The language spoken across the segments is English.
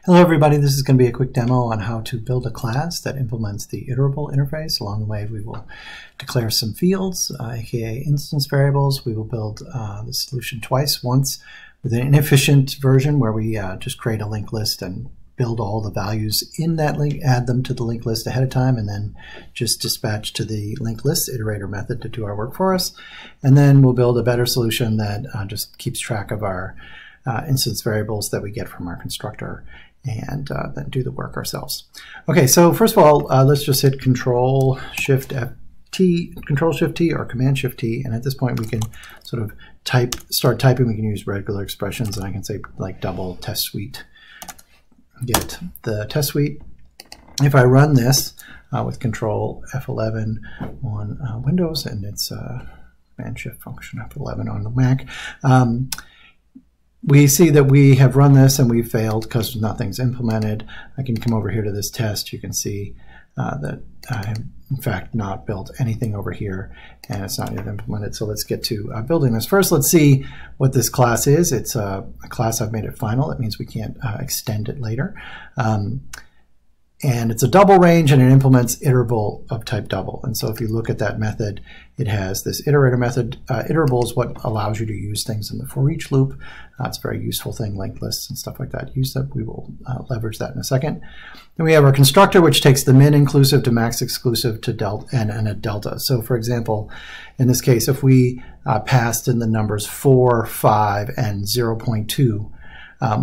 Hello everybody, this is going to be a quick demo on how to build a class that implements the iterable interface. Along the way we will declare some fields, aka instance variables. We will build the solution twice, once with an inefficient version where we just create a linked list and build all the values in that link, add them to the linked list ahead of time, and then just dispatch to the linked list iterator method to do our work for us. And then we'll build a better solution that just keeps track of our instance variables that we get from our constructor and then do the work ourselves. Okay, so first of all, let's just hit Control-Shift-T or Command-Shift-T, and at this point we can sort of start typing. We can use regular expressions, and I can say like double test suite, get the test suite. If I run this with Control F11 on Windows, and it's Command-Shift function F11 on the Mac, we see that we have run this and we've failed because nothing's implemented. I can come over here to this test. You can see that I have in fact not built anything over here and it's not yet implemented. So let's get to building this. First, let's see what this class is. It's a class I've made it final. That means we can't extend it later. And it's a double range, and it implements iterable of type double. And so if you look at that method, it has this iterator method. Iterable is what allows you to use things in the for each loop. It's a very useful thing, linked lists and stuff like that. Use that. We will leverage that in a second. Then we have our constructor, which takes the min inclusive to max exclusive to delta and a delta. So for example, in this case, if we passed in the numbers 4, 5, and 0.2,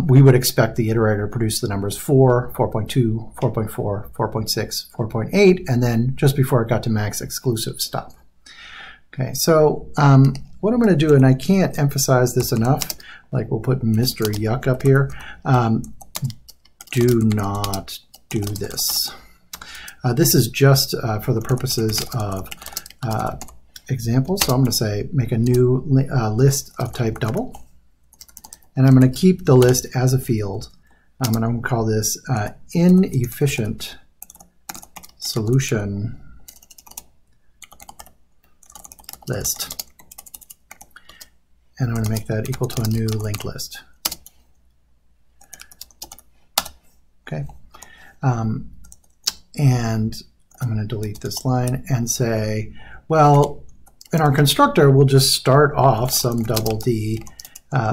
we would expect the iterator to produce the numbers 4, 4.2, 4.4, 4.6, 4.8, and then just before it got to max exclusive, stop. Okay, so what I'm going to do, and I can't emphasize this enough, like we'll put Mr. Yuck up here, do not do this. This is just for the purposes of examples. So I'm going to say make a new list of type double. And I'm going to keep the list as a field. And I'm going to call this inefficient solution list. And I'm going to make that equal to a new linked list. Okay. And I'm going to delete this line and say, well, in our constructor, we'll just start off some double D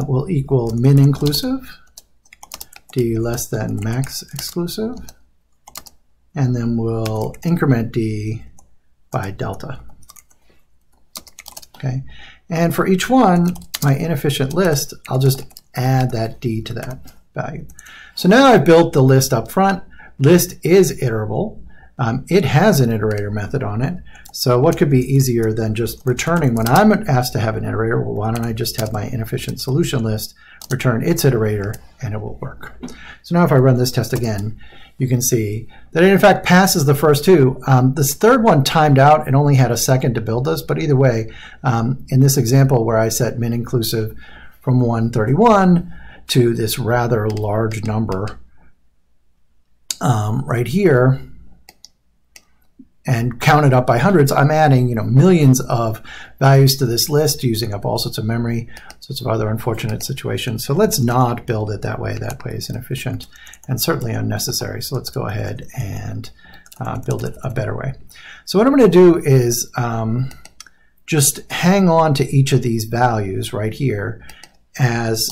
will equal min inclusive, D less than max exclusive, and then we'll increment D by delta. Okay, and for each one, my inefficient list, I'll just add that D to that value. So now I've built the list up front. List is iterable. It has an iterator method on it. So what could be easier than just returning when I'm asked to have an iterator? Well, why don't I just have my inefficient solution list return its iterator and it will work. So now if I run this test again, you can see that it in fact passes the first two. This third one timed out and only had a second to build this, but either way, in this example where I set min inclusive from 131 to this rather large number right here, and count it up by hundreds, I'm adding millions of values to this list, using up all sorts of memory, sorts of other unfortunate situations. So let's not build it that way. That way is inefficient and certainly unnecessary. So let's go ahead and build it a better way. So what I'm going to do is just hang on to each of these values right here as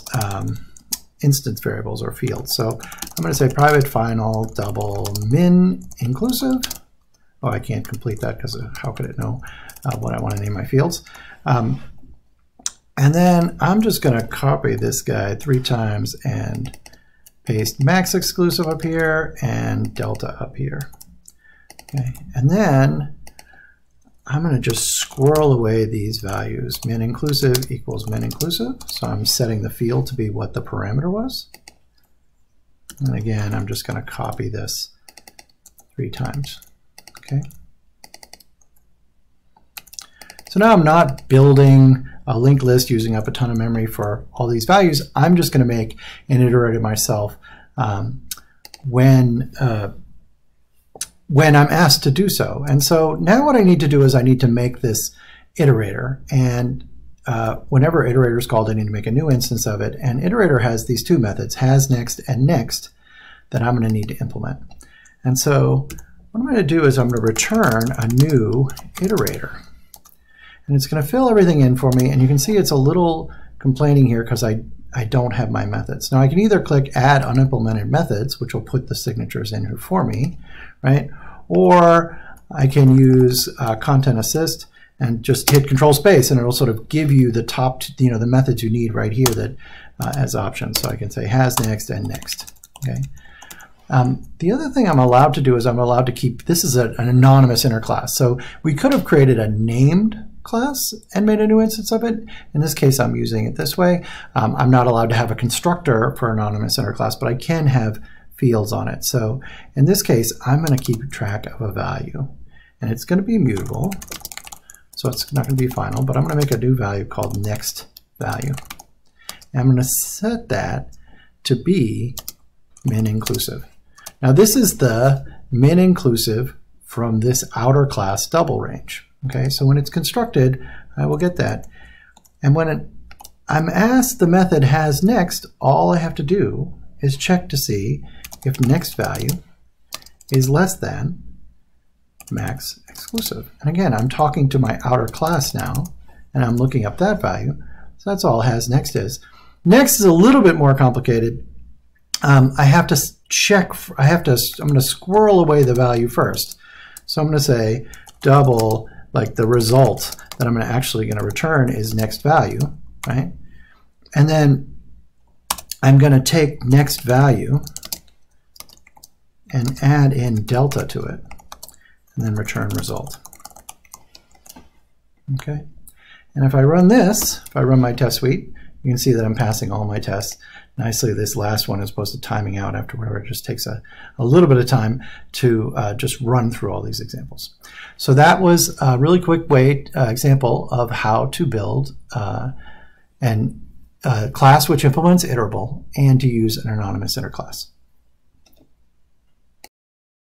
instance variables or fields. So I'm going to say private final double min inclusive. Oh, I can't complete that because how could it know what I want to name my fields? And then I'm just going to copy this guy 3 times and paste max exclusive up here and delta up here. Okay, and then I'm going to just squirrel away these values. Min inclusive equals min inclusive. So I'm setting the field to be what the parameter was. And again, I'm just going to copy this 3 times. Okay. So now I'm not building a linked list using up a ton of memory for all these values. I'm just going to make an iterator myself when I'm asked to do so. And so now what I need to do is I need to make this iterator, and whenever iterator is called, I need to make a new instance of it. And iterator has these two methods, has, next, and next. that I'm going to need to implement. And so what I'm going to do is I'm going to return a new iterator. And it's going to fill everything in for me. And you can see it's a little complaining here because I don't have my methods. Now I can either click Add Unimplemented Methods, which will put the signatures in here for me, right? Or I can use Content Assist and just hit Control Space, and it'll sort of give you the top, the methods you need right here that as options. So I can say has next and next. Okay. The other thing I'm allowed to do is I'm allowed to keep, this is an anonymous inner class. So we could have created a named class and made a new instance of it. In this case, I'm using it this way. I'm not allowed to have a constructor for anonymous inner class, but I can have fields on it. So in this case, I'm going to keep track of a value, and it's going to be mutable. So it's not going to be final, but I'm going to make a new value called next value. And I'm going to set that to be min inclusive. Now this is the min inclusive from this outer class double range. Okay, so when it's constructed, I will get that. And when I'm asked the method has next, all I have to do is check to see if next value is less than max exclusive. And again, I'm talking to my outer class now, and I'm looking up that value. So that's all has next is. Next is a little bit more complicated. I have to check, I'm going to squirrel away the value first. So I'm going to say double, like the result that I'm actually going to return is next value, right? And then I'm going to take next value and add in delta to it, and then return result. Okay. And if I run this, if I run my test suite, you can see that I'm passing all my tests nicely. This last one is opposed to timing out after whatever. It just takes a little bit of time to just run through all these examples. So that was a really quick example of how to build a class which implements iterable and to use an anonymous inner class.